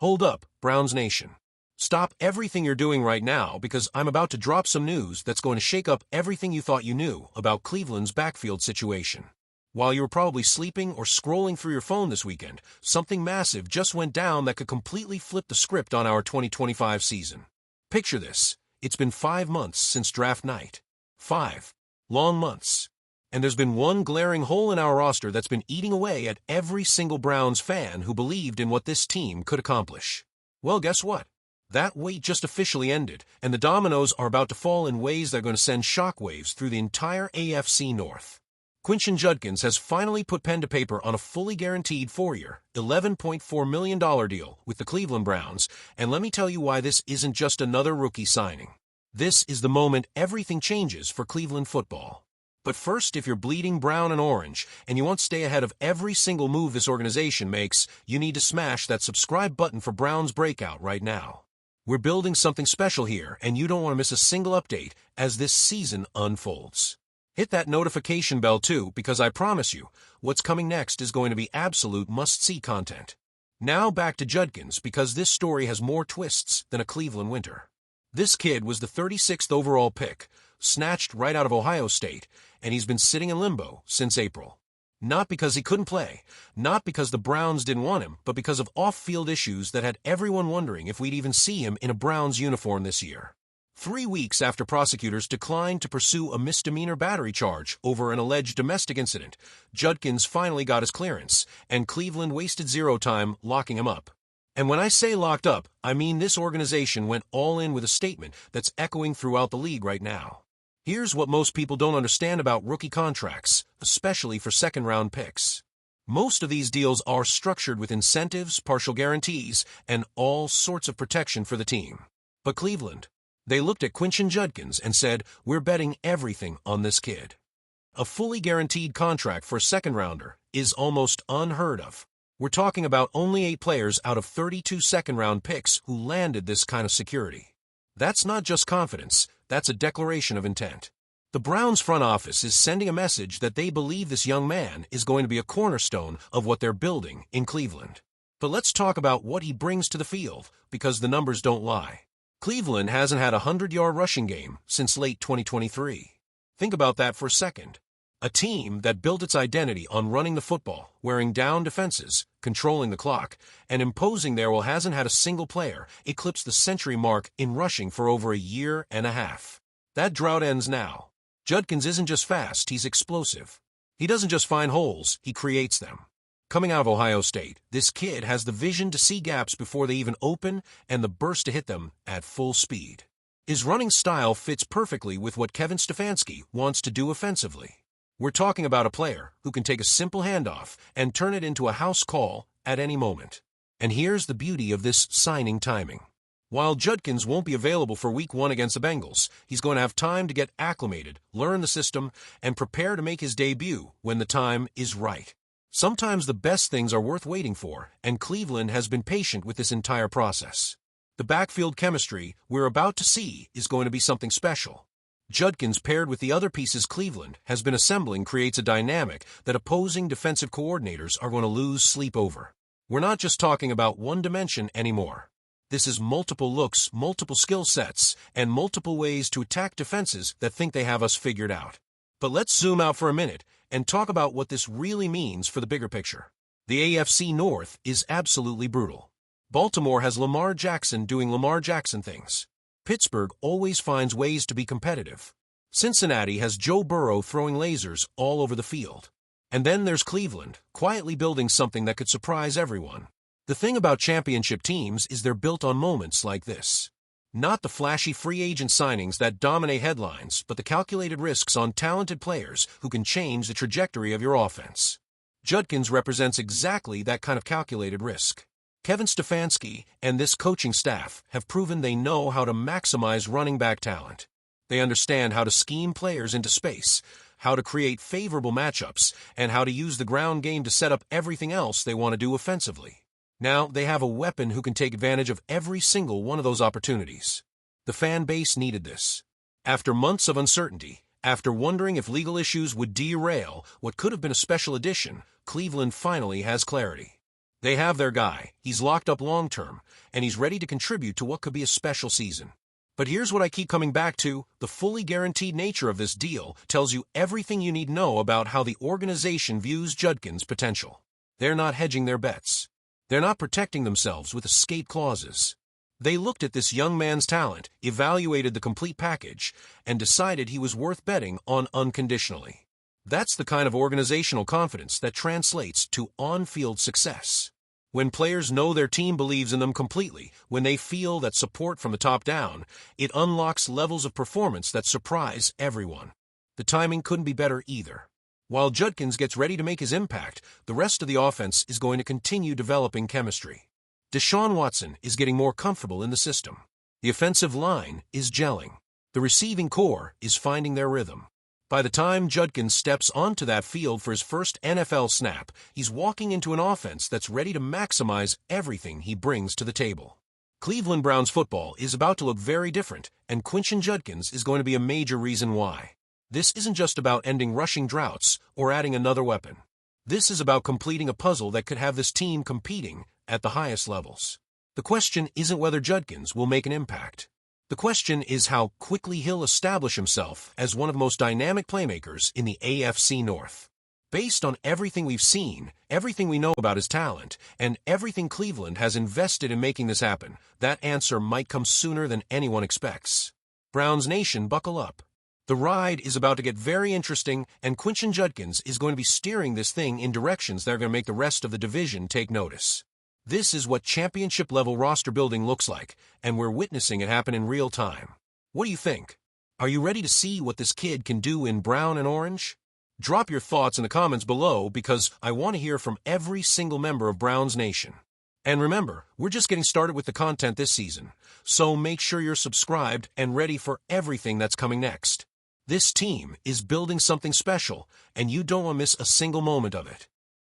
Hold up, Browns Nation. Stop everything you're doing right now because I'm about to drop some news that's going to shake up everything you thought you knew about Cleveland's backfield situation. While you were probably sleeping or scrolling through your phone this weekend, something massive just went down that could completely flip the script on our 2025 season. Picture this. It's been 5 months since draft night. 5 long months. And there's been one glaring hole in our roster that's been eating away at every single Browns fan who believed in what this team could accomplish. Well, guess what? That wait just officially ended, and the dominoes are about to fall in ways that are going to send shockwaves through the entire AFC North. Quinshon Judkins has finally put pen to paper on a fully guaranteed 4-year, $11.4 million deal with the Cleveland Browns, and let me tell you why this isn't just another rookie signing. This is the moment everything changes for Cleveland football. But first, if you're bleeding brown and orange, and you want to stay ahead of every single move this organization makes, you need to smash that subscribe button for Browns Breakout right now. We're building something special here, and you don't want to miss a single update as this season unfolds. Hit that notification bell too, because I promise you, what's coming next is going to be absolute must-see content. Now back to Judkins, because this story has more twists than a Cleveland winter. This kid was the 36th overall pick, snatched right out of Ohio State, and he's been sitting in limbo since April. Not because he couldn't play, not because the Browns didn't want him, but because of off-field issues that had everyone wondering if we'd even see him in a Browns uniform this year. 3 weeks after prosecutors declined to pursue a misdemeanor battery charge over an alleged domestic incident, Judkins finally got his clearance, and Cleveland wasted zero time locking him up. And when I say locked up, I mean this organization went all in with a statement that's echoing throughout the league right now. Here's what most people don't understand about rookie contracts, especially for second-round picks. Most of these deals are structured with incentives, partial guarantees, and all sorts of protection for the team. But Cleveland, they looked at Quinshon Judkins and said, we're betting everything on this kid. A fully guaranteed contract for a second-rounder is almost unheard of. We're talking about only 8 players out of 32 second-round picks who landed this kind of security. That's not just confidence, that's a declaration of intent. The Browns front office is sending a message that they believe this young man is going to be a cornerstone of what they're building in Cleveland. But let's talk about what he brings to the field, because the numbers don't lie. Cleveland hasn't had a 100-yard rushing game since late 2023. Think about that for a second. A team that built its identity on running the football, wearing down defenses, controlling the clock, and imposing their will hasn't had a single player eclipse the century mark in rushing for over a year and a half. That drought ends now. Judkins isn't just fast, he's explosive. He doesn't just find holes, he creates them. Coming out of Ohio State, this kid has the vision to see gaps before they even open and the burst to hit them at full speed. His running style fits perfectly with what Kevin Stefanski wants to do offensively. We're talking about a player who can take a simple handoff and turn it into a house call at any moment. And here's the beauty of this signing timing. While Judkins won't be available for Week 1 against the Bengals, he's going to have time to get acclimated, learn the system, and prepare to make his debut when the time is right. Sometimes the best things are worth waiting for, and Cleveland has been patient with this entire process. The backfield chemistry we're about to see is going to be something special. Judkins paired with the other pieces Cleveland has been assembling creates a dynamic that opposing defensive coordinators are going to lose sleep over. We're not just talking about one dimension anymore. This is multiple looks, multiple skill sets, and multiple ways to attack defenses that think they have us figured out. But let's zoom out for a minute and talk about what this really means for the bigger picture. The AFC North is absolutely brutal. Baltimore has Lamar Jackson doing Lamar Jackson things. Pittsburgh always finds ways to be competitive. Cincinnati has Joe Burrow throwing lasers all over the field. And then there's Cleveland, quietly building something that could surprise everyone. The thing about championship teams is they're built on moments like this. Not the flashy free agent signings that dominate headlines, but the calculated risks on talented players who can change the trajectory of your offense. Judkins represents exactly that kind of calculated risk. Kevin Stefanski and this coaching staff have proven they know how to maximize running back talent. They understand how to scheme players into space, how to create favorable matchups, and how to use the ground game to set up everything else they want to do offensively. Now they have a weapon who can take advantage of every single one of those opportunities. The fan base needed this. After months of uncertainty, after wondering if legal issues would derail what could have been a special edition, Cleveland finally has clarity. They have their guy, he's locked up long-term, and he's ready to contribute to what could be a special season. But here's what I keep coming back to, the fully guaranteed nature of this deal tells you everything you need to know about how the organization views Judkins' potential. They're not hedging their bets. They're not protecting themselves with escape clauses. They looked at this young man's talent, evaluated the complete package, and decided he was worth betting on unconditionally. That's the kind of organizational confidence that translates to on-field success. When players know their team believes in them completely, when they feel that support from the top down, it unlocks levels of performance that surprise everyone. The timing couldn't be better either. While Judkins gets ready to make his impact, the rest of the offense is going to continue developing chemistry. Deshaun Watson is getting more comfortable in the system. The offensive line is gelling. The receiving core is finding their rhythm. By the time Judkins steps onto that field for his first NFL snap, he's walking into an offense that's ready to maximize everything he brings to the table. Cleveland Browns football is about to look very different, and Quinshon Judkins is going to be a major reason why. This isn't just about ending rushing droughts or adding another weapon. This is about completing a puzzle that could have this team competing at the highest levels. The question isn't whether Judkins will make an impact. The question is how quickly he'll establish himself as one of the most dynamic playmakers in the AFC North. Based on everything we've seen, everything we know about his talent, and everything Cleveland has invested in making this happen, that answer might come sooner than anyone expects. Browns Nation, buckle up. The ride is about to get very interesting, and Quinshon Judkins is going to be steering this thing in directions that are going to make the rest of the division take notice. This is what championship-level roster building looks like, and we're witnessing it happen in real time. What do you think? Are you ready to see what this kid can do in brown and orange? Drop your thoughts in the comments below because I want to hear from every single member of Browns Nation. And remember, we're just getting started with the content this season, so make sure you're subscribed and ready for everything that's coming next. This team is building something special, and you don't want to miss a single moment of it.